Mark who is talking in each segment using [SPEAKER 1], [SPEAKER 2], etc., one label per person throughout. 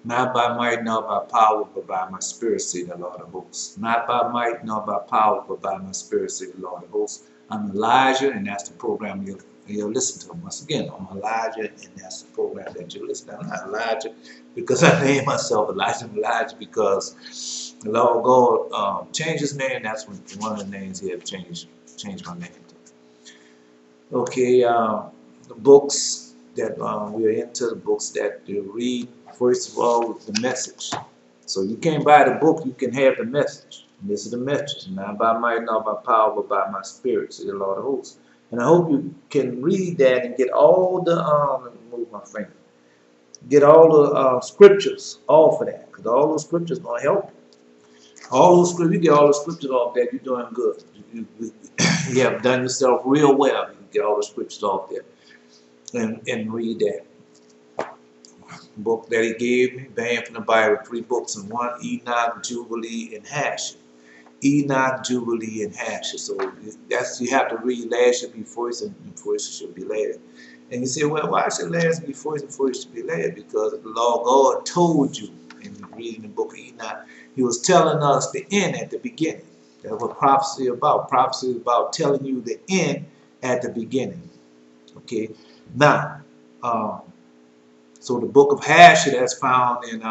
[SPEAKER 1] Not by might nor by power, but by my spirit, say the Lord of hosts. Not by might nor by power, but by my spirit, say the Lord of hosts. I'm Elijah, and that's the program you'll listen to. Once again, I'm Elijah, and that's the program that you listen to. I'm not Elijah because I named myself Elijah. I'm Elijah because the Lord God changed his name. That's one of the names he had changed my name to. Okay, the books that we're into, the books that you read, first of all, the message. So you can't buy the book, you can have the message. And this is the message, not by might, not by power, but by my spirit, says the Lord of hosts. And I hope you can read that and get all the, let me move my finger, get all the scriptures off of that, because all those scriptures going to help you. All those scriptures, you get all the scriptures off that, you're doing good. You have done yourself real well. You can get all the scriptures off there and read that book that he gave me, banned from the Bible, 3 books in one, Enoch, Jubilee, and Hasher. Enoch, Jubilee, and Hasher. So that's, you have to read last should be first and first should be last. And you say, well, why should last be first and first should be last? Because the Lord God told you in reading the book of Enoch, he was telling us the end at the beginning. That's what prophecy is about. Prophecy is about telling you the end at the beginning. Okay. Now, so the book of Hasher that's found in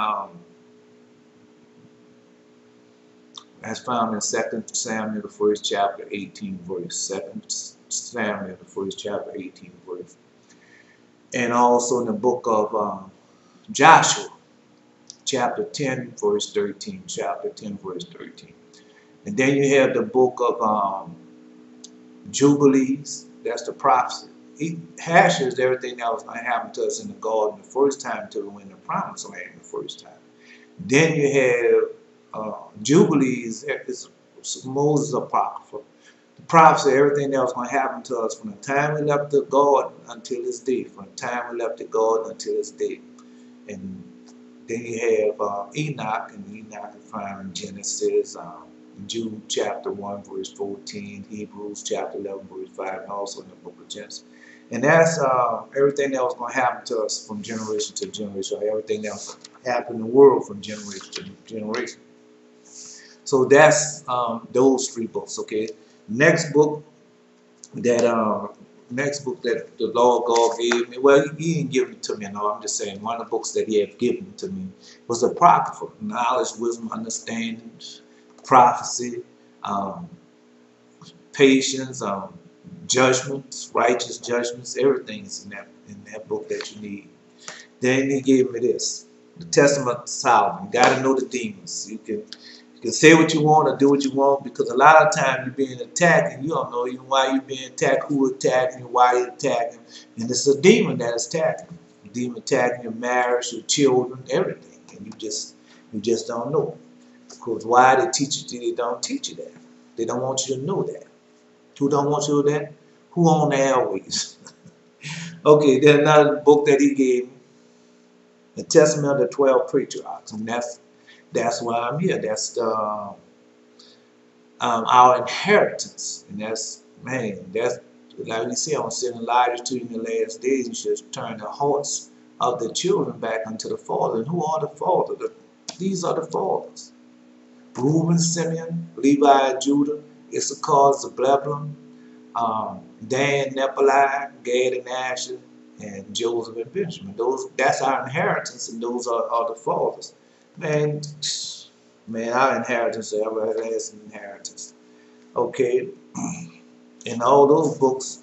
[SPEAKER 1] 2 Samuel the first chapter 18 verse. 2 Samuel the first chapter 18 verse. And also in the book of Joshua chapter 10 verse 13. Chapter 10 verse 13. And then you have the book of Jubilees. That's the prophecy. Hasher is everything that was going to happen to us in the garden the first time till we went in the promised land the first time. Then you have Jubilees, it's Moses Apocrypha. The prophecy, everything that was going to happen to us from the time we left the garden until this day. From the time we left the garden until this day. And then you have Enoch, and Enoch is found in Genesis, Jude chapter 1 verse 14, Hebrews chapter 11 verse 5, and also in the book of Genesis. And that's everything that was going to happen to us from generation to generation, or everything that was happening in the world from generation to generation. So that's those 3 books. Okay. Next book that the Lord God gave me. Well, He didn't give it to me. No, I'm just saying one of the books that He had given to me was the Apocrypha, knowledge, wisdom, understanding, prophecy, patience, judgments, righteous judgments, everything's in that book that you need. Then he gave me this, the Testament of Solomon. You got to know the demons. You can say what you want or do what you want, because a lot of times you're being attacked and you don't know even why you're being attacked, who attacking you, why you're attacking, and it's a demon that is attacking you. A demon attacking your marriage, your children, everything, and you just don't know. Because why they teach you, they don't teach you that. They don't want you to know that. Who don't want you to know that? Who on the airways? Okay, then another book that he gave me, the Testament of the 12 Patriarchs, and that's why I'm here. That's the our inheritance, and that's, man, that's like we say, I'm sending Elijah to you in the last days. You should turn the hearts of the children back unto the father. And who are the fathers? These are the fathers: Reuben, Simeon, Levi, Judah, Issachar, Zebulun, Dan, Naphtali, Gad, and Asher, and Joseph and Benjamin. That's our inheritance, and those are the fathers. Man, our inheritance is everlasting inheritance. Okay, and all those books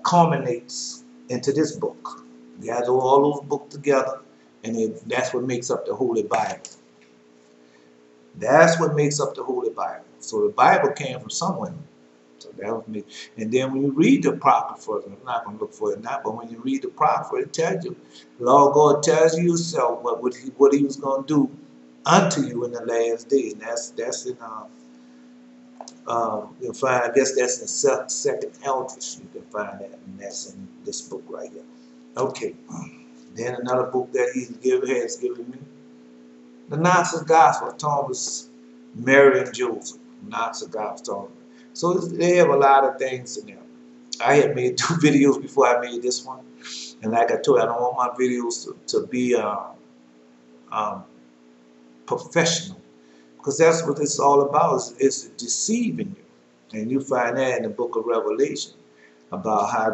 [SPEAKER 1] culminates into this book. You gather all those books together, and that's what makes up the Holy Bible. That's what makes up the Holy Bible. So the Bible came from somewhere. So that was me. And then when you read the Apocrypha, I'm not going to look for it now, but when you read the Apocrypha, it tells you, the Lord God tells you yourself what he was going to do unto you in the last day. And that's in, you'll find, I guess that's in second Eldridge. You can find that, and that's in this book right here. Okay. Then another book that has given me, the Knox Gospel of Thomas, Mary, and Joseph. Knox Gospel. So they have a lot of things in there. I had made 2 videos before I made this one. And like I told you, I don't want my videos to be um, professional, because that's what it's all about, is deceiving you. And you find that in the book of Revelation about how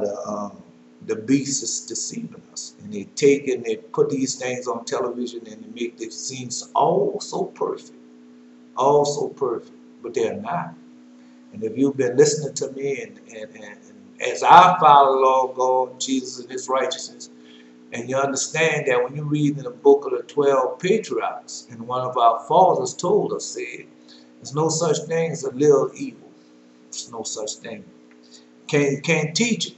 [SPEAKER 1] the beast is deceiving us. And they put these things on television and they make it seem all so perfect. All so perfect. But they're not. And if you've been listening to me and as I follow the Lord God, Jesus and his righteousness, and you understand that when you read in the book of the 12 patriarchs, and one of our fathers told us, said, there's no such thing as a little evil. There's no such thing. Can't teach it.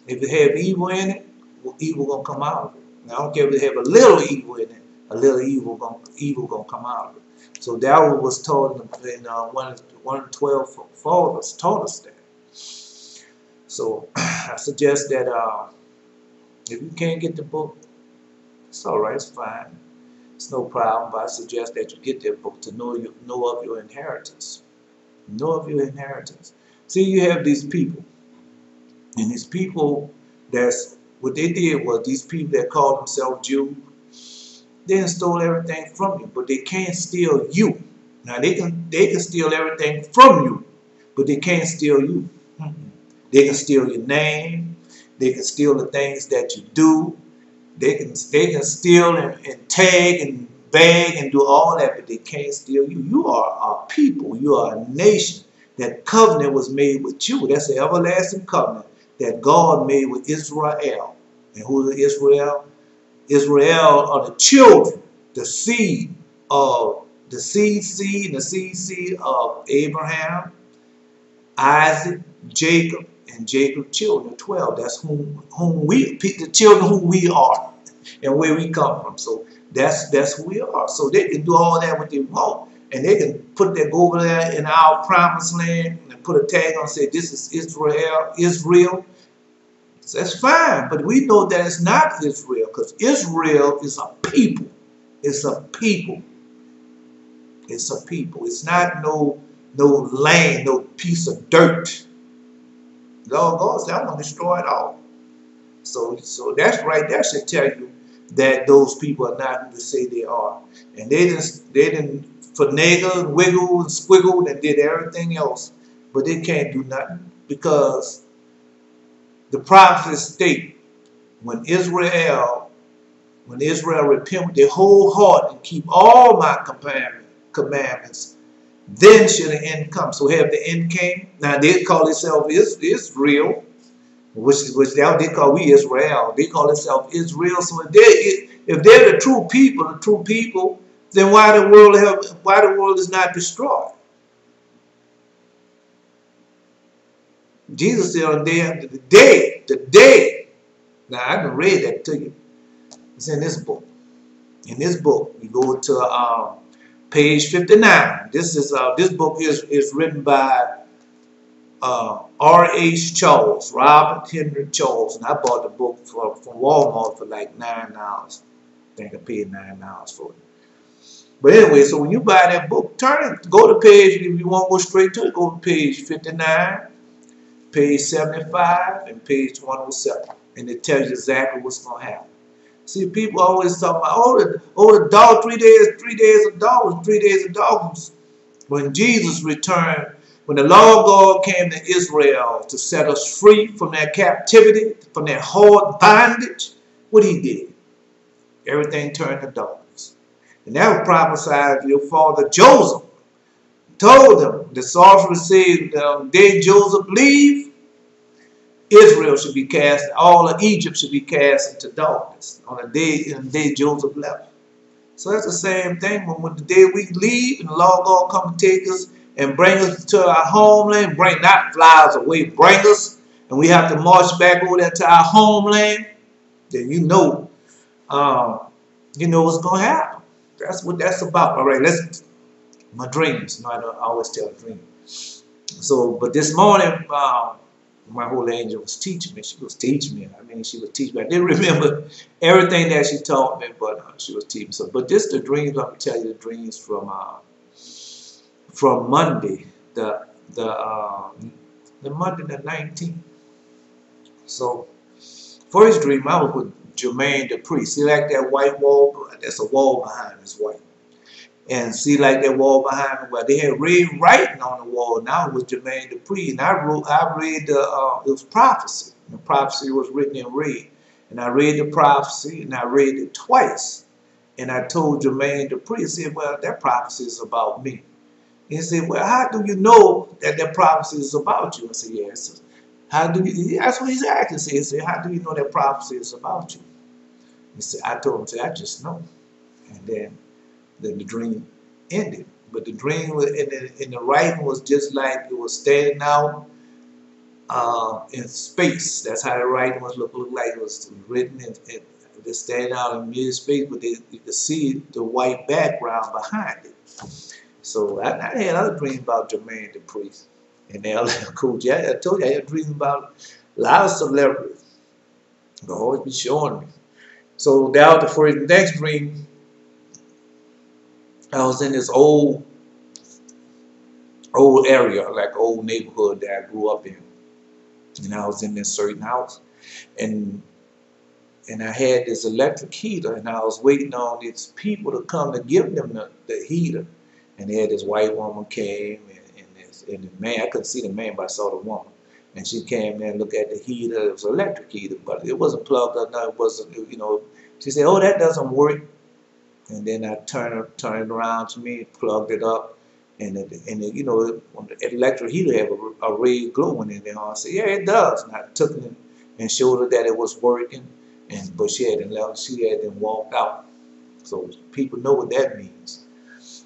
[SPEAKER 1] If it have evil in it, well, evil gonna come out of it. Now, I don't care if it have a little evil in it, a little evil gonna come out of it. So that was taught in one of the 12 fathers taught us that. So I suggest that if you can't get the book, it's all right, it's fine. It's no problem, but I suggest that you get that book to know of your inheritance. Know of your inheritance. See, you have these people, and these people, what they did was, these people that call themselves Jews, they stole everything from you, but they can't steal you. Now they can steal everything from you, but they can't steal you. They can steal your name. They can steal the things that you do. They can steal and tag and bag and do all that, but they can't steal you. You are a people. You are a nation. That covenant was made with you. That's the everlasting covenant that God made with Israel. And who is Israel? Israel are the children, the seed of the seed of Abraham, Isaac, Jacob, and Jacob's children, 12. That's the children who we are and where we come from. So that's who we are. So they can do all that what they want, and they can go over there in our promised land and put a tag on and say this is Israel. So that's fine, but we know that it's not Israel, because Israel is a people. It's a people. It's a people. It's not no land, no piece of dirt. Lord God said, I'm going to destroy it all. So that's right there should tell you that those people are not who they say they are. And they didn't finagle and wiggle and squiggle and did everything else, but they can't do nothing, because the prophets state when Israel repent with their whole heart and keep all my commandments, then shall the end come. So have the end came. Now they call themselves Israel, which they call we Israel. They call themselves Israel. So if they're the true people, then why the world is not destroyed? Jesus said on the day after the day. Now I can read that to you. It's in this book. In this book, you go to page 59. This book is written by R.H. Charles, Robert Henry Charles, and I bought the book from Walmart for like $9. I think I paid $9 for it. But anyway, so when you buy that book, go to page, if you want to go straight to it, go to page 59, page 75, and page 107. And it tells you exactly what's going to happen. See, people always talk about, the dog, 3 days of dogs, 3 days of dogs. When Jesus returned, when the Lord God came to Israel to set us free from that captivity, from that hard bondage, what he did? Everything turned to darkness. And that was prophesied to your father Joseph. He told them, the sorcerer said, the day Joseph leave, Israel should be cast, all of Egypt should be cast into darkness in the day Joseph left. So that's the same thing when the day we leave and the Lord God come and take us and bring us to our homeland, not fly us away, bring us, and we have to march back over there to our homeland, then you know what's going to happen. That's what that's about. All right, my dreams. I always tell a dream. So, but this morning, my whole angel was teaching me. She was teaching me. She was teaching me. I didn't remember everything that she taught me, but she was teaching me. So, but this the dreams. I'm gonna tell you the dreams from Monday, the Monday the 19th. So, first dream, I was with Jermaine Dupri. See like that white wall? That's a wall behind this white. And see like that wall behind me, well, they had red writing on the wall. Now it was Jermaine Dupri, and I read it was prophecy. The prophecy was written in red, and I read the prophecy, and I read it twice. And I told Jermaine Dupri, I said, well, that prophecy is about me. He said, well, how do you know that prophecy is about you? I said, yes. How do you? That's what he's asking. He said, how do you know that prophecy is about you? He said, I told him, I just know. And then the dream ended. But the dream was, in the writing was just like it was standing out in space. That's how the writing was look like. It was written in standing out in mid space, but you could see the white background behind it. So I had other dreams about Jermaine Dupri and LL Cool J. I told you I had dreams about a lot of celebrities. They'll always be showing me. So that was the next dream. I was in this old area, like old neighborhood that I grew up in. And I was in this certain house. And I had this electric heater, and I was waiting on these people to come to give them the heater. And they had this white woman came, and the man, I couldn't see the man, but I saw the woman. And she came there and looked at the heater. It was an electric heater, but it wasn't plugged up. No, it wasn't, you know. She said, oh, that doesn't work. And then I turned it around to me, plugged it up, and you know, when the electric heater had a red glowing in there. I said, yeah, it does. And I took it and showed her that it was working, but she hadn't walked out. So people know what that means.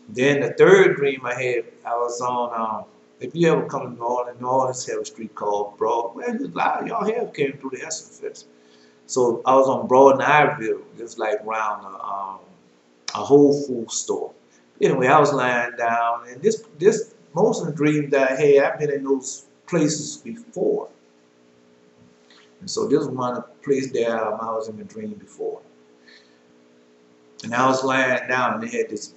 [SPEAKER 1] Then the third dream I had, I was on, if you ever come to New Orleans have a street called Broad. Well, a lot of y'all have came through the Essence Fest. So I was on Broad and Ivoryville, just like around a Whole Foods store. Anyway, I was lying down, and most of the dreams that I had, I've been in those places before. And so this was one place that I was in the dream before. And I was lying down, and they had this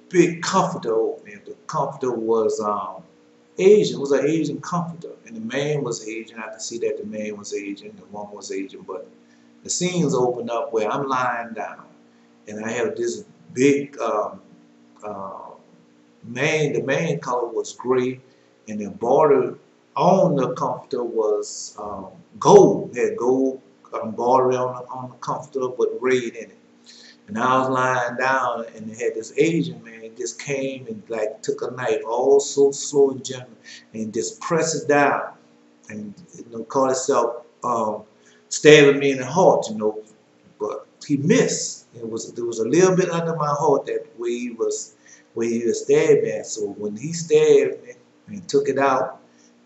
[SPEAKER 1] big comforter over me. The comforter was Asian. It was an Asian comforter, and the man was Asian. I could see that the man was Asian, the woman was Asian, but the scenes opened up where I'm lying down, and I have this big the main color was gray, and the border on the comforter was gold. It had gold border on the comforter, but red in it. And I was lying down, and they had this Asian man just came and like took a knife, all so slow and gentle, and just pressed it down, and caught itself stabbing me in the heart, but he missed. There was a little bit under my heart that where he was stabbed at. So when he stabbed me and took it out,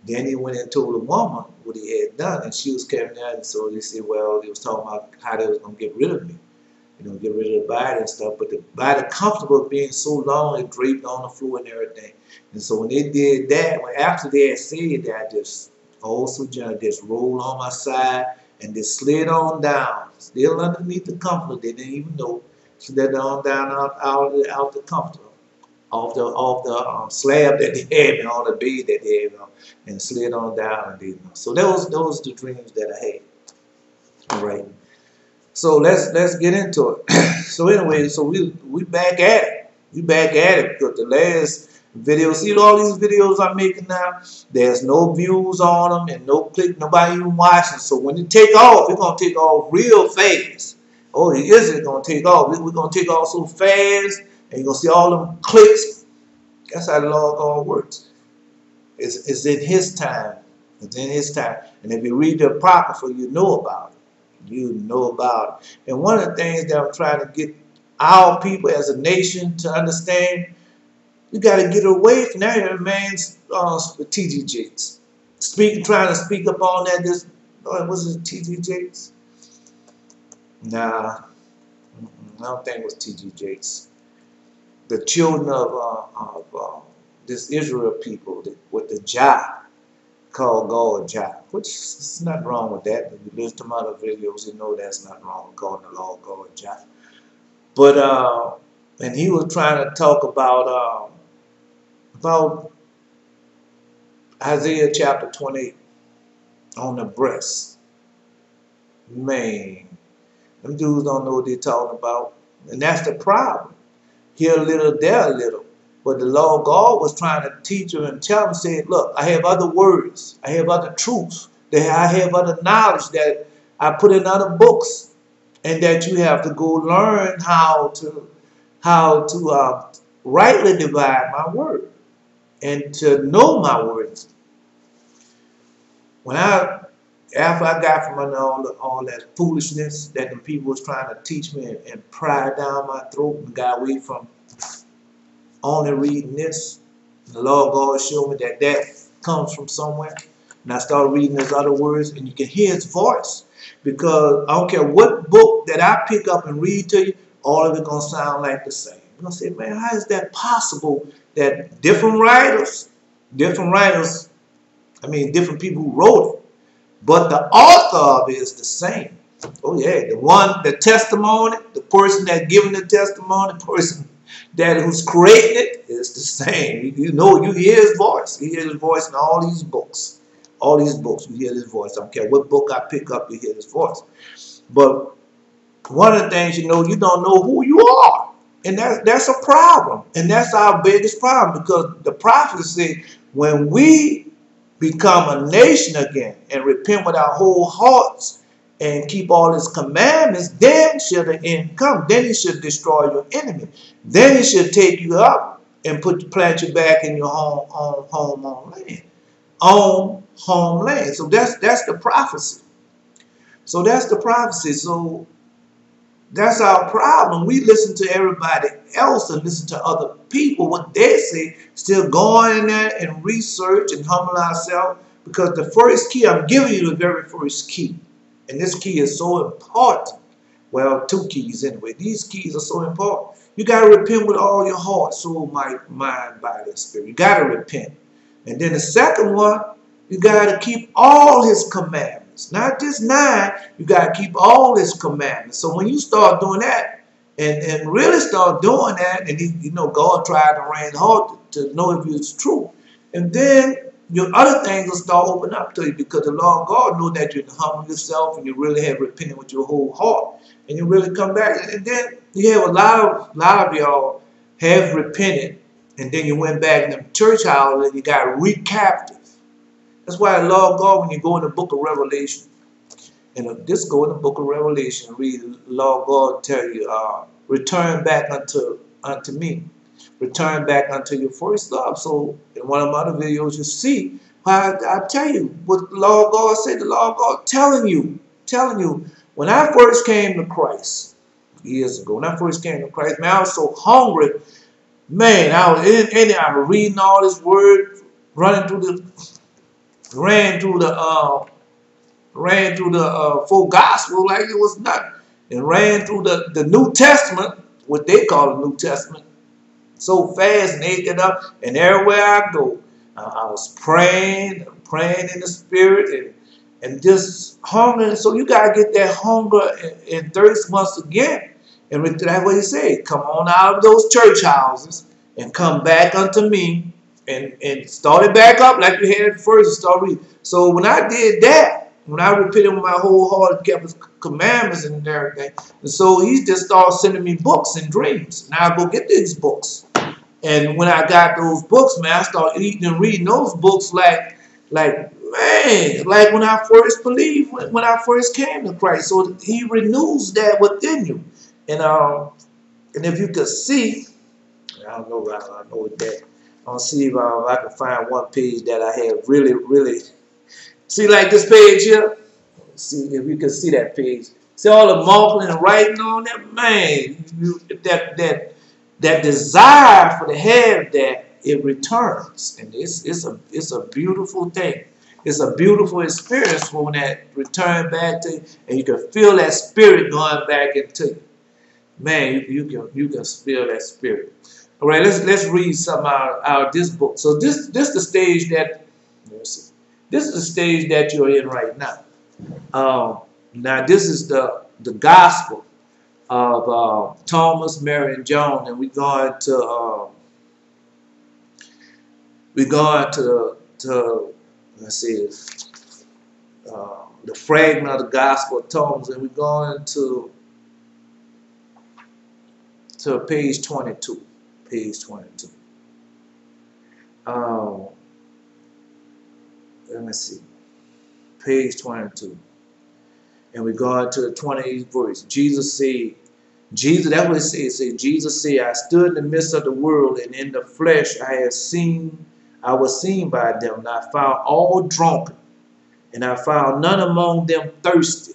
[SPEAKER 1] then he went and told the woman what he had done, and she was carrying out. And so they said, well, they was talking about how they was gonna get rid of me, get rid of the body and stuff. But the body, comfortable being so long, it draped on the floor and everything. And so when they did that, after they had said that, I just also just rolled on my side and just slid on down, still underneath the comforter. They didn't even know. Slid on down out the comforter, off the slab that they had and all the bed that they had, and slid on down. And so those the dreams that I had. All right. So let's get into it. So anyway, so we back at it. We back at it because the last video, see all these videos I'm making now, there's no views on them and no click, nobody even watching. So when it take off, it's gonna take off real fast. Oh, it isn't gonna take off. We're gonna take off so fast, and you're gonna see all them clicks. That's how the Lord God works. It's in His time. It's in His time. And if you read the Apocrypha, you know about it. You know about it. And one of the things that I'm trying to get our people as a nation to understand, you got to get away from that man's T.D. Jakes. Trying to speak up on that. Was it T.D. Jakes? Nah, I don't think it was T.D. Jakes. The children of this Israel people with the Jah, called God Jah, which is nothing wrong with that. If you listen to my other videos, you know that's not wrong with calling the Lord God Jah. But and he was trying to talk about Isaiah chapter 28 on the breast. Man, Them dudes don't know what they're talking about. And that's the problem. Here a little, there a little. But the Lord God was trying to teach them and tell them, saying, look, I have other words. I have other truths. I have other knowledge that I put in other books. And that you have to go learn how to rightly divide my word. And to know my words. After I got from under all that foolishness that the people was trying to teach me and pry down my throat and got away from only reading this, the Lord God showed me that comes from somewhere. And I started reading his other words, and you can hear his voice. Because I don't care what book that I pick up and read to you, all of it going to sound like the same. You're going to say, man, how is that possible that different writers, I mean, different people who wrote it, but the author of it is the same. Oh yeah, the testimony, the person that giving the testimony, the person that who's creating it is the same. You know, you hear his voice. You hear his voice in all these books. All these books, you hear his voice. I don't care what book I pick up, you hear his voice. But one of the things, you know, you don't know who you are. And that's a problem. And that's our biggest problem, because the prophets say when we become a nation again and repent with our whole hearts and keep all his commandments, then shall the end come. Then he should destroy your enemy. Then he should take you up and plant you back in your homeland. So that's the prophecy. So that's the prophecy. So that's our problem. We listen to everybody else and listen to other people, what they say, still going in there and research and humble ourselves, because the first key, I'm giving you the very first key. And this key is so important. Well, two keys anyway. These keys are so important. You got to repent with all your heart, soul, mind, body, and spirit. You got to repent. And then the second one, you got to keep all his commandments. Not just 9, you got to keep all his commandments. So when you start doing that, and really start doing that, and you know, God tried to rain hard to know if it's true. And then your other things will start opening up to you, because the Lord God knows that you humble yourself and you really have repented with your whole heart. And you really come back. And then you have a lot of y'all have repented, and then you went back in the church house and you got recaptive. That's why the Lord God, when you go in the book of Revelation, and just go in the book of Revelation, read the Lord God tell you, return back unto me. Return back unto your first love. So in one of my other videos, you see how I tell you what the Lord God said. The Lord God telling you, when I first came to Christ years ago, when I first came to Christ, man, I was so hungry. Man, I was I was reading all this word, ran through the full gospel like it was nothing, and ran through the New Testament, what they call the New Testament, so fast and ate it up. And everywhere I go, I was praying in the spirit, and just hungry. So you gotta get that hunger and thirst once again. And that's what he said. Come on out of those church houses and come back unto me, and start it back up like you had at first and start reading. So when I did that, when I repented with my whole heart and kept his commandments and everything, and so he just started sending me books and dreams. And I go get these books. And when I got those books, man, I started eating and reading those books like when I first believed, when I first came to Christ. So he renews that within you. And if you could see, I don't know that. I'll see if I can find one page that I have really. See, like this page here. See if you can see that page. See all the marking and writing on that, man. That desire for the head of that, it returns, and it's a beautiful thing. It's a beautiful experience when that return back to you, and you can feel that spirit going back into you. Man, you can feel that spirit. All right, let's read some out of this book. So this the stage that you're in right now. Now this is the gospel of Thomas, Mary, and John, and we're going to let's see, the fragment of the gospel of Thomas, and we're going to to page 22. Page 22. Let me see. Page 22. And we go to the 28th verse. Jesus said, that's what it says. It says, Jesus said, I stood in the midst of the world, and in the flesh I was seen by them, and I found all drunken, and I found none among them thirsty.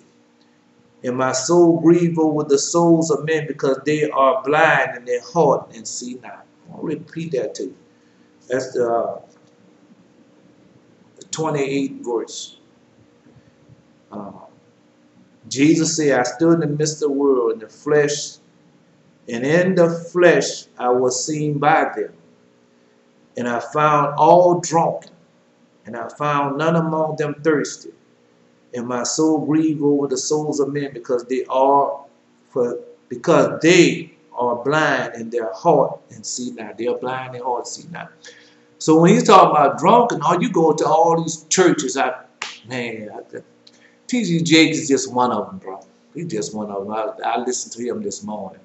[SPEAKER 1] And my soul grieved over the souls of men, because they are blind in their heart and see not. I'll repeat that to you. That's the 28th verse. Jesus said, I stood in the midst of the world in the flesh, and in the flesh I was seen by them. And I found all drunken, and I found none among them thirsty. And my soul grieved over the souls of men, because they are blind in their heart and see not. They are blind in their heart and see not. So when he's talking about drunken, you go to all these churches. T.D. Jakes is just one of them, bro. He's just one of them. I listened to him this morning,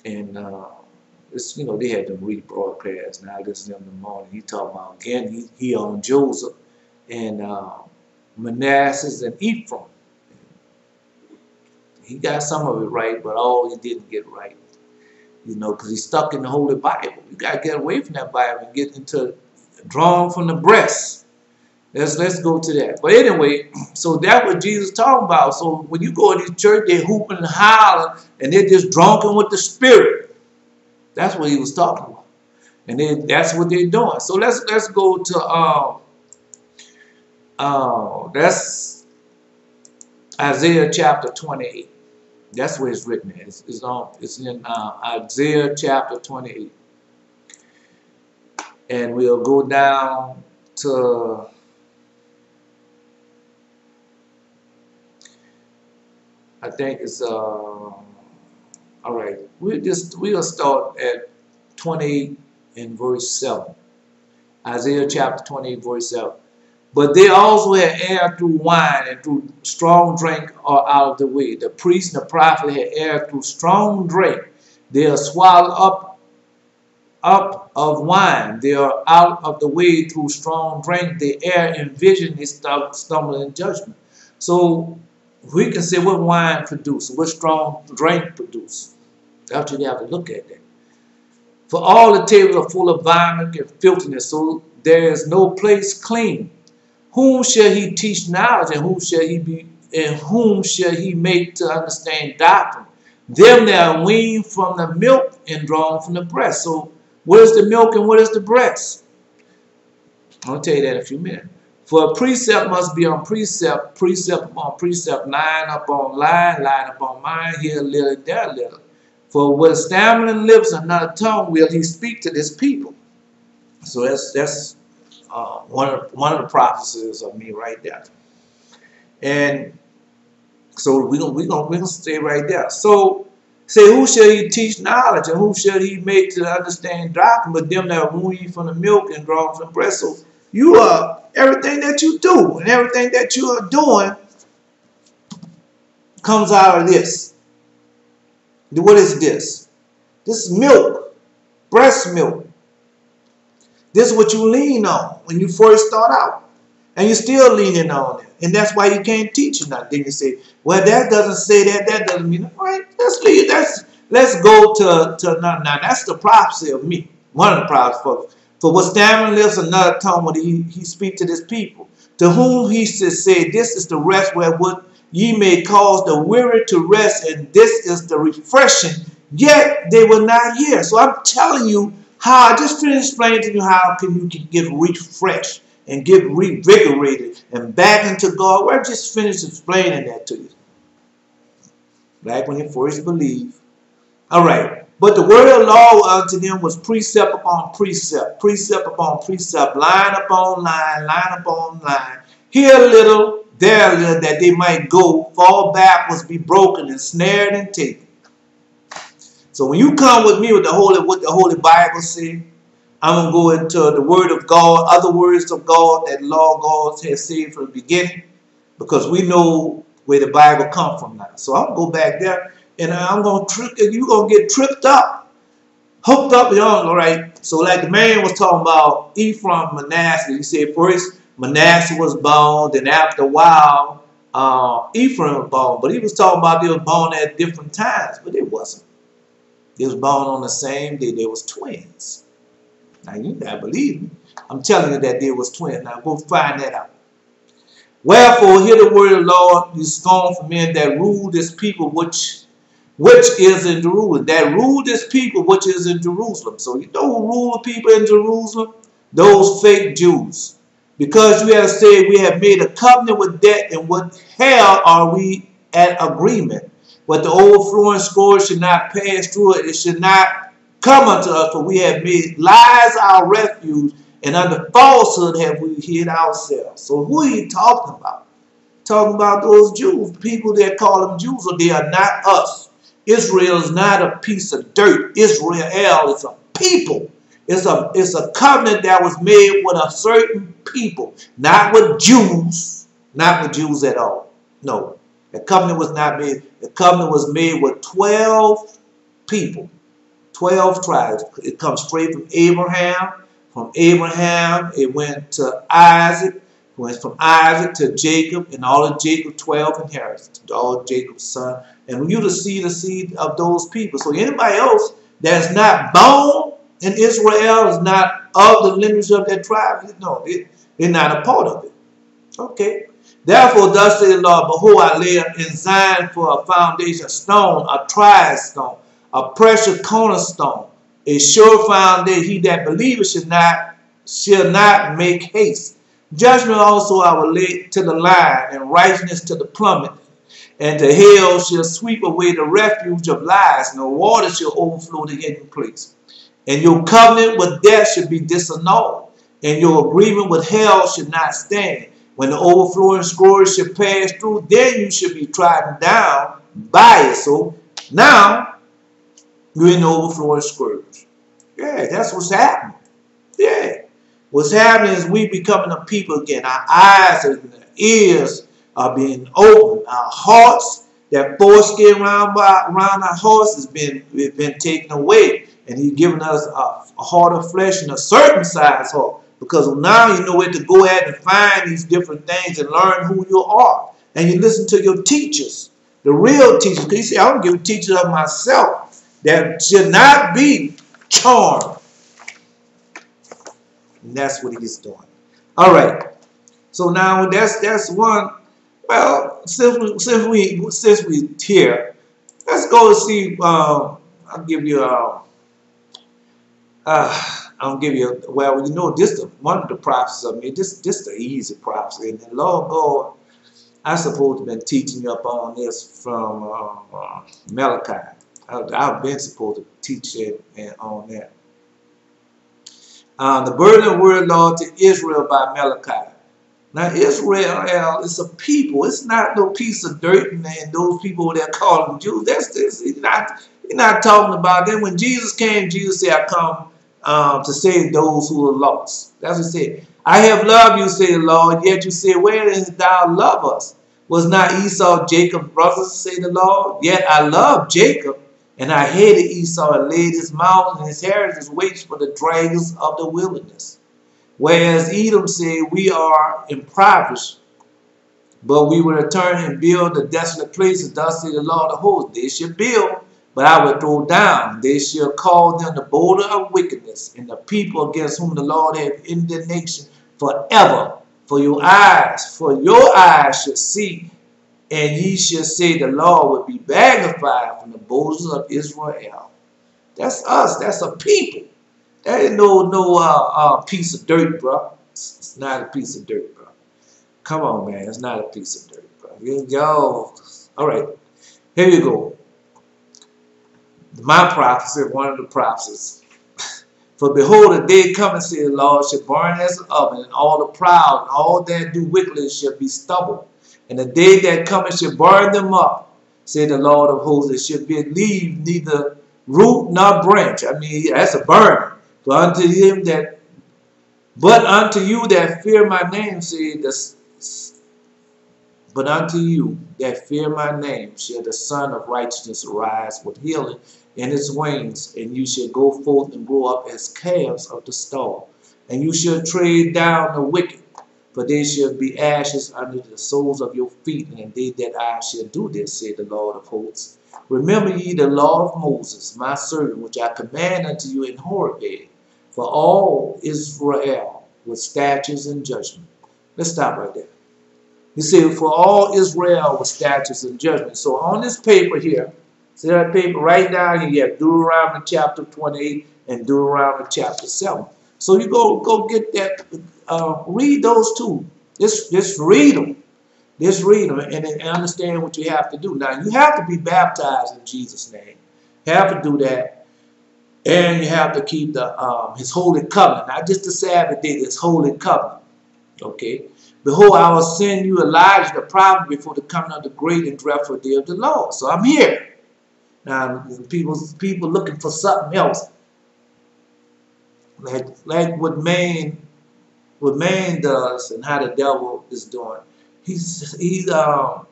[SPEAKER 1] and they had them rebroadcast. Now I listen to him in the morning. He talking about again. He on Joseph and Manasseh and Ephraim. He got some of it right, but all he didn't get right. Because he's stuck in the Holy Bible. You got to get away from that Bible and get into drawn from the breast. Let's go to that. But anyway, so that's what Jesus talking about. So when you go to this church, they're hooping and hollering, and they're just drunken with the Spirit. That's what he was talking about. And that's what they're doing. So let's go to that's Isaiah chapter 28. That's where it's written. It's in Isaiah chapter 28. And we'll go down to I think it's all right. We'll start at 28 in verse 7. Isaiah chapter 28 verse 7. But they also had erred through wine, and through strong drink are out of the way. The priest and the prophet had erred through strong drink. They are swallowed up of wine. They are out of the way through strong drink. They err in vision. They stumble in judgment. So we can say what wine produces, what strong drink produces. That's what you have to look at that. For all the tables are full of vomit and filthiness, so there is no place clean. Whom shall he teach knowledge, and whom shall he make to understand doctrine? Them that are weaned from the milk and drawn from the breast. So what is the milk and what is the breast? I'll tell you that in a few minutes. For a precept must be on precept, precept upon precept, line upon line, line upon line, here a little, there a little. For with stammering lips and not a tongue will he speak to this people. So that's one of the prophecies of me right there. And so we're gonna stay right there. So say, who shall he teach knowledge, and who shall he make to understand doctrine? But them that are weaned from the milk and drawn from the breast. So you are everything that you do and everything that you are doing comes out of this. What is this? This is milk, breast milk. This is what you lean on when you first start out. And you're still leaning on it. And that's why you can't teach it nothing. Then you say, well, that doesn't say that. That doesn't mean that. All right, let's leave. Let's go to now that's the prophecy of me. One of the prophecies. For what stammering lips another tongue when he speak to this people. To whom he said, this is the rest wherewith ye may cause the weary to rest, and this is the refreshing. Yet they will not hear. So I'm telling you how, I just finished explaining to you how you can get refreshed and get revigorated and back into God. Well, I just finished explaining that to you. Back when you first believed. All right. But the word of the law unto them was precept upon precept, precept upon precept, line upon line, line upon line. Here a little, there a little, that they might go, fall backwards, be broken, and snared and taken. So when you come with me with what the Holy Bible says, I'm going to go into the word of God, other words of God that Lord God has said from the beginning, because we know where the Bible comes from now. So I'm going to go back there and I'm gonna trick you. You gonna get tripped up, hooked up. All right. So like the man was talking about Ephraim, Manasseh. He said first Manasseh was born, then after a while Ephraim was born. But he was talking about they were born at different times, but it wasn't. They was born on the same day. They was twins. Now you not believe me. I'm telling you that they was twins. Now go find that out. Wherefore hear the word of the Lord, you scorn for men that rule this people which is in Jerusalem. That rule this people which is in Jerusalem. So you know who rule the people in Jerusalem? Those fake Jews. Because you have said we have made a covenant with death, and with hell are we at agreement. But the overflowing scourge should not pass through it. It should not come unto us, for we have made lies our refuge, and under falsehood have we hid ourselves. So who are you talking about? Talking about those Jews, people that call them Jews, or they are not us. Israel is not a piece of dirt. Israel is a people. It's a covenant that was made with a certain people, not with Jews, not with Jews at all. No, the covenant was not made. The covenant was made with 12 people, 12 tribes. It comes straight from Abraham. From Abraham, it went to Isaac. It went from Isaac to Jacob, and all of Jacob 12 inheritance, all of Jacob's son. And you to see the seed of those people. So anybody else that's not born in Israel is not of the lineage of that tribe. No, they're not a part of it. Okay. Therefore, thus saith the Lord, behold, I lay in Zion for a foundation stone, a tried stone, a precious cornerstone, a sure foundation. He that believeth shall not make haste. Judgment also I will lay to the line, and righteousness to the plummet, and to hell shall sweep away the refuge of lies, and the water shall overflow the hidden place. And your covenant with death should be disannulled, and your agreement with hell should not stand. When the overflowing scourge should pass through, then you should be trodden down by it. So now you're in the overflowing scourge. Yeah, that's what's happening. Yeah. What's happening is we becoming a people again. Our eyes and ears are being opened. Our hearts, that foreskin around our hearts has been taken away. And he's given us a heart of flesh and a circumcised heart. Because now you know where to go at and find these different things and learn who you are. And you listen to your teachers, the real teachers. Because you see, I don't give teachers of myself that should not be charmed. And that's what he's doing. All right. So now that's one. Well, since we here, let's go and see. I'll give you well, you know, this is one of the prophecies of me. This the easy prophecy. And the Lord God, I supposed to have been teaching you up on this from Malachi. I've been supposed to teach it on that. The burden of word, Lord, to Israel by Malachi. Now, Israel is a people. It's not no piece of dirt, and those people that call them Jews. That's this. He's not talking about them. When Jesus came, Jesus said, I come to save those who are lost. That's what he said. I have loved you, say the Lord, yet you say, where is thou love us? Was not Esau Jacob's brothers, say the Lord? Yet I love Jacob, and I hated Esau, and laid his mouth and his heritage waste for the dragons of the wilderness. Whereas Edom said, we are impoverished, but we will return and build the desolate places. Thus say the Lord of hosts, they shall build, but I will throw down. They shall call them the border of wickedness, and the people against whom the Lord hath indignation forever. For your eyes shall see, and ye shall say the Lord will be magnified from the borders of Israel. That's us. That's a people. That ain't no piece of dirt, bro. It's not a piece of dirt, bro. Come on, man. It's not a piece of dirt, bro. Yo. All right. Here you go. My prophecy, one of the prophecies. For behold, the day coming, saith the Lord, shall burn as an oven, and all the proud, and all that do wickedly shall be stubble. And the day that cometh shall burn them up, saith the Lord of hosts. It shall be leave neither root nor branch. I mean, that's a burn. For unto him that, but unto you that fear my name, saith But unto you that fear my name shall the Son of Righteousness arise with healing in his wings, and you shall go forth and grow up as calves of the stall. And you shall tread down the wicked, for they shall be ashes under the soles of your feet, and they that I shall do this, said the Lord of hosts. Remember ye the law of Moses, my servant, which I command unto you in Horeb, for all Israel with statutes and judgment. Let's stop right there. He said, for all Israel with statutes and judgment. So on this paper here, see that paper right down here, you have Deuteronomy chapter 28 and Deuteronomy chapter 7. So you go get that, read those two. Just read them. Just read them and understand what you have to do. Now, you have to be baptized in Jesus' name. You have to do that. And you have to keep the his holy covenant. Not just the Sabbath day, his holy covenant. Okay? Behold, I will send you Elijah the prophet before the coming of the great and dreadful day of the Lord. So I'm here. Now, people looking for something else. Like what man does and how the devil is doing. He's I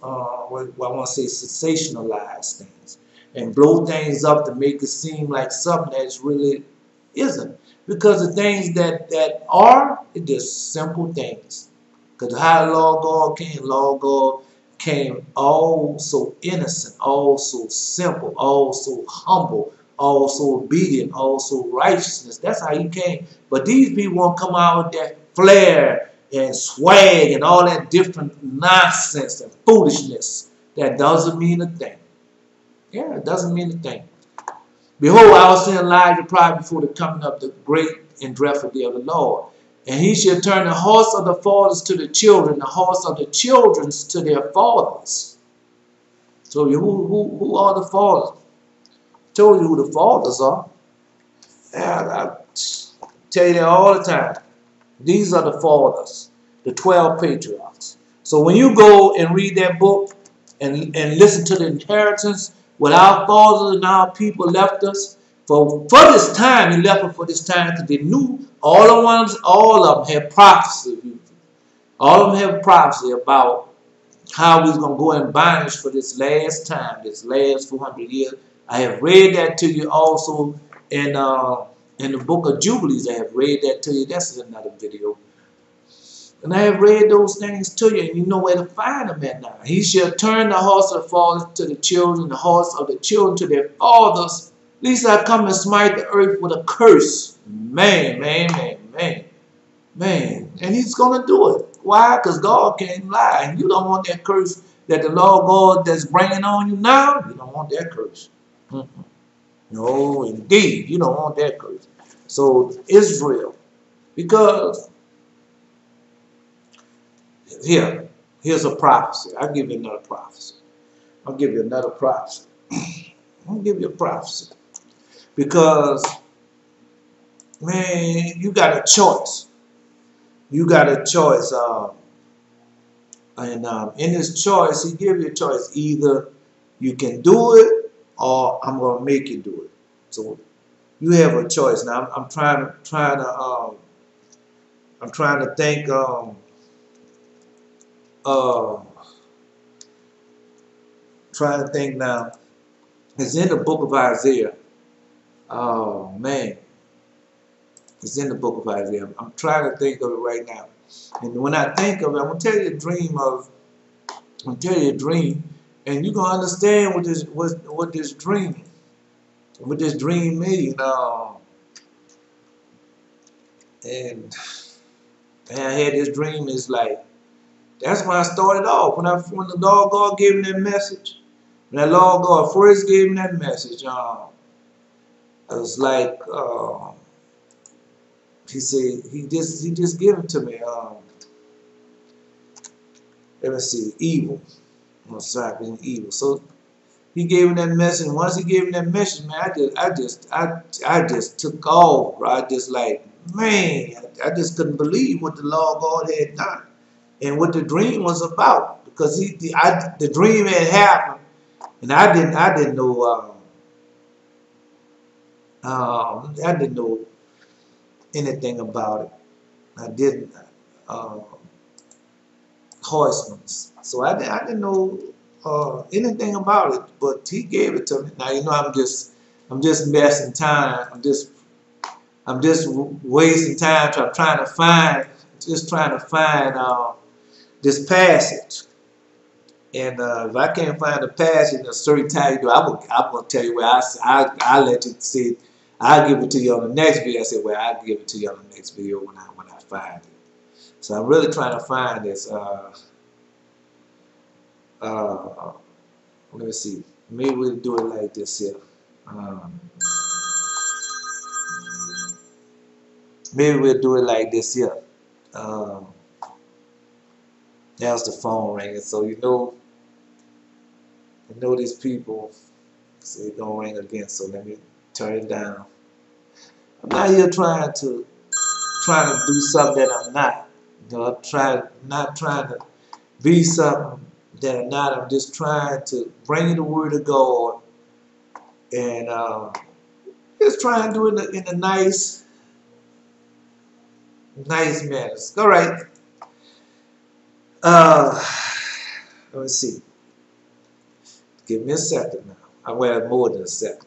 [SPEAKER 1] want to say sensationalize things and blow things up to make it seem like something that really isn't. Because the things that are just simple things. Because how the Lord God came all so innocent, all so simple, all so humble, all so obedient, all so righteousness. That's how he came. But these people won't come out with that flair and swag and all that different nonsense and foolishness. That doesn't mean a thing. Yeah, it doesn't mean a thing. Behold, I will send Elijah prophet before the coming of the great and dreadful day of the Lord. And he shall turn the hearts of the fathers to the children, the hearts of the children to their fathers. So who are the fathers? I told you who the fathers are. And I tell you that all the time. These are the fathers, the 12 patriarchs. So when you go and read that book and listen to the inheritance, what our fathers and our people left us, for this time, he left us for this time because they knew all of them had prophecy. All of them have prophecy about how we was going to go in bondage for this last time, this last 400 years. I have read that to you also in the book of Jubilees. I have read that to you. That's another video. And I have read those things to you, and you know where to find them at now. He shall turn the hearts of the fathers to the children, the hearts of the children to their fathers. At least I come and smite the earth with a curse. Man. And he's going to do it. Why? Because God can't lie. And you don't want that curse that the Lord God that's bringing on you now. You don't want that curse. No, indeed. You don't want that curse. So Israel, because here's a prophecy. I'll give you another prophecy. I'll give you another prophecy. I'll give you a prophecy. Because, man, you got a choice. You got a choice. And in this choice, he gives you a choice. Either you can do it or I'm going to make you do it. So you have a choice. Now, I'm trying to think. Trying to think now. It's in the book of Isaiah. Oh man, it's in the book of Isaiah. I'm trying to think of it right now. And when I think of it, I'm gonna tell you a dream and you're gonna understand what this dream means. And man, I had this dream. It's like that's when I started off. When the Lord God gave me that message. When that Lord God first gave me that message, it was like he said he just gave it to me. Let me see, evil. I'm sorry, evil. So he gave me that message. And once he gave me that message, man, I just took off, bro. I just like, man, I just couldn't believe what the Lord God had done and what the dream was about, because the dream had happened. And I didn't know anything about it. I didn't. horsemen. So I didn't know anything about it, but he gave it to me. Now you know I'm just messing time. I'm just wasting time trying to find this passage. And if I can't find the passage in a certain time, you know, I'm gonna tell you where I let you see. I'll give it to you on the next video. I said, well, I'll give it to you on the next video when I find it. So I'm really trying to find this. Let me see. Maybe we'll do it like this here. Maybe we'll do it like this here. There's the phone ringing, so you know these people say it's gonna ring again. So let me turn it down. I'm not here trying to do something that I'm not. You know, I'm not trying to be something that I'm not. I'm just trying to bring you the word of God, and just trying to do it in a nice manner. All right. Let me see. Give me a second now. I wear more than a second.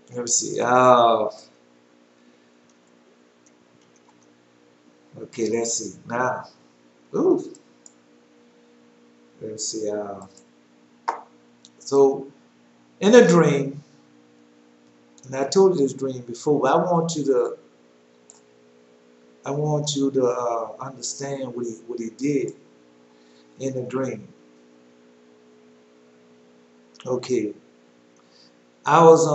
[SPEAKER 1] Let me see. Okay, let's see. Now. Ooh. Let's see. So, in a dream, and I told you this dream before, but I want you to understand what he did in a dream. Okay, I was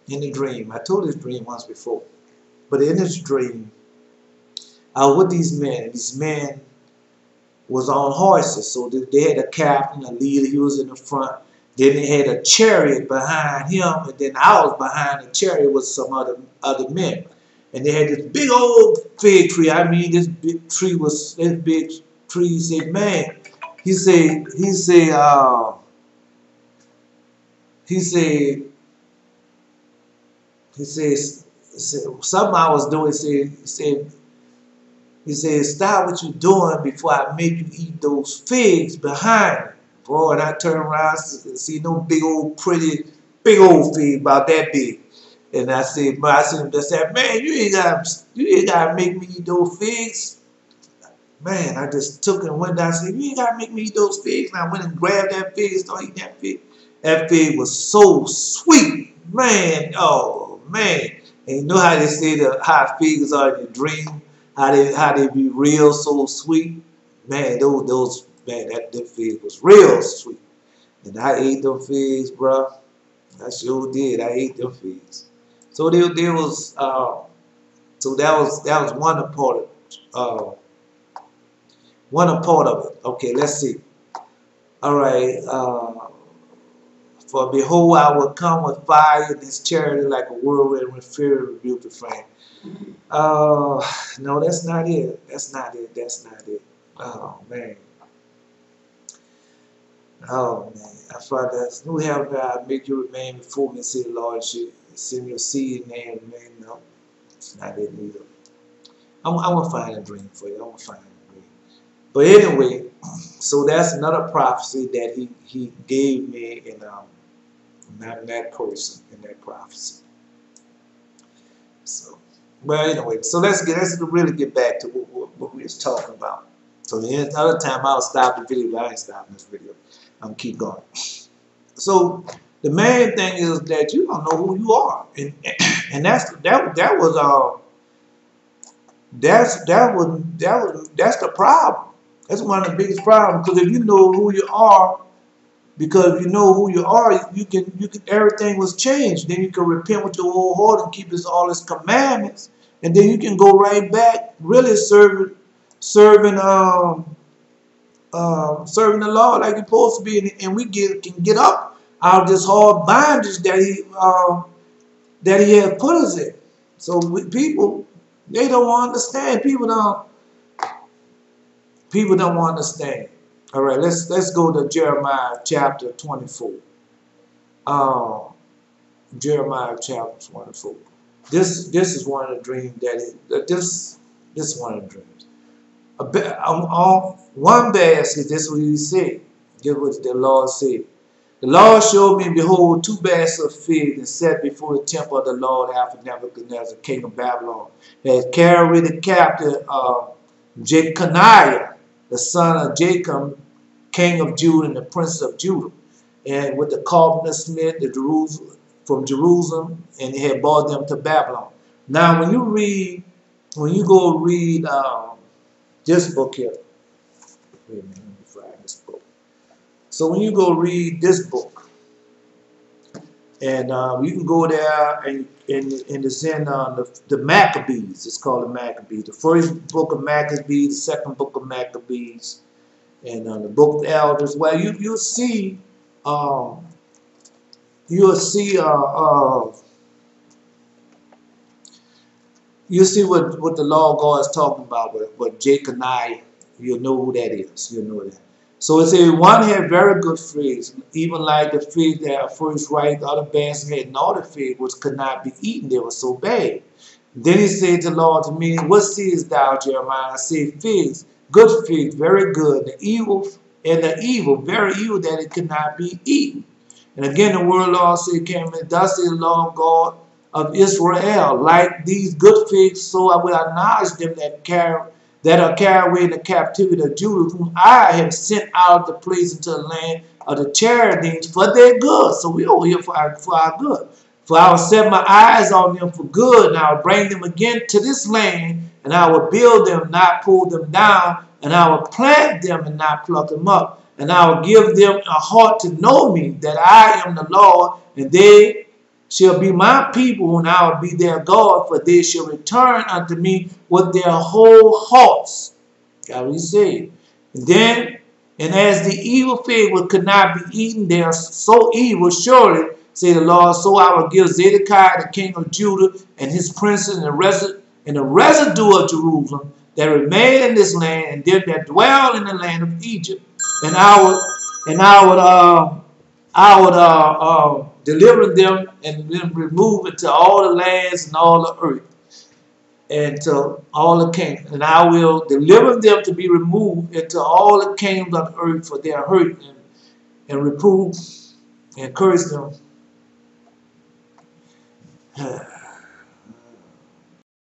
[SPEAKER 1] in a dream. I told this dream once before, but in this dream, I was with these men. And these men was on horses, so they had a captain, a leader. He was in the front. Then they had a chariot behind him, and then I was behind the chariot with some other men. And they had this big old fig tree. I mean, this big tree. He said, man. He said, something I was doing. He said, stop what you're doing before I make you eat those figs behind me. Boy, and I turned around and see no big old big old fig about that big. And I said, man, you ain't gotta make me eat those figs. Man, I just took and went down and said, you ain't gotta make me eat those figs. And I went and grabbed that fig and started eating that fig. That fig was so sweet. Man, oh man. And you know how they say how figs are in your dream, how they be real so sweet. Man, that fig was real sweet. And I ate them figs, bro. I sure did. I ate them figs. So there was so that was one part of it. Okay, let's see. All right. For behold, I will come with fire in his chariot like a whirlwind with fury rebuke the flame. No, that's not it. That's not it. That's not it. Oh man. Oh man. I thought that's who have God make you remain before me, say the Lord, should send your seed name, man. No, it's not it either. I'm gonna find a dream for you. I'm gonna find a dream. But anyway, so that's another prophecy that he gave me in that person in that prophecy. So, well, anyway, so let's really get back to what we was talking about. So the other time I'll stop the video, but I ain't stopping this video. I'm keep going. So the main thing is that you don't know who you are, and that's the problem. That's one of the biggest problems, because if you know who you are, because if you know who you are, you can everything was changed. Then you can repent with your whole heart and keep all his commandments, and then you can go right back, really serving the Lord like you're supposed to be, and we can get up out of this hard bondage that he has put us in. So people, they don't understand. People don't understand. All right, let's go to Jeremiah chapter 24. Jeremiah chapter 24. This is one of the dreams this is one of the dreams. On one basket, this is what he said. This is what the Lord said. The Lord showed me, behold, 2 baskets of figs and set before the temple of the Lord after Nebuchadnezzar, king of Babylon, had carried the captive Jeconiah, the son of Jacob, king of Judah and the prince of Judah, and with the carpenter smith from Jerusalem, and he had brought them to Babylon. Now, when you go read this book here, wait a minute, let me find this book. So when you go read this book, and you can go there and it's in the Maccabees. It's called the Maccabees. The first book of Maccabees, the second book of Maccabees, and the book of Elders. Well, you'll see what the Lord God is talking about with Jeconiah. You'll know who that is. You'll know that. So it says one had very good figs, even like the figs that are first ripe. The other baskets had naughty figs which could not be eaten. They were so bad. Then he said to the Lord to me, what seest thou, Jeremiah? I said, figs, good figs, very good. The evil, very evil, that it could not be eaten. And again the word of the Lord said, thus says the Lord God of Israel, like these good figs, so I will acknowledge them that are carried away in the captivity of Judah, whom I have sent out of the place into the land of the Chaldeans for their good. So we over here for our good. For I will set my eyes on them for good, and I will bring them again to this land, and I will build them, not pull them down, and I will plant them and not pluck them up. And I will give them a heart to know me, that I am the Lord, and they shall be my people, and I will be their God, for they shall return unto me with their whole hearts. God, what he said. And as the evil fig which could not be eaten, they are so evil, surely, say the Lord, so I will give Zedekiah, the king of Judah, and his princes, and the residue of Jerusalem that remain in this land, and them that dwell in the land of Egypt. And I would deliver them and then remove it to all the lands and all the earth and to all the kingdoms. And I will deliver them to be removed into all the kingdoms of the earth for their hurt and reprove and curse them.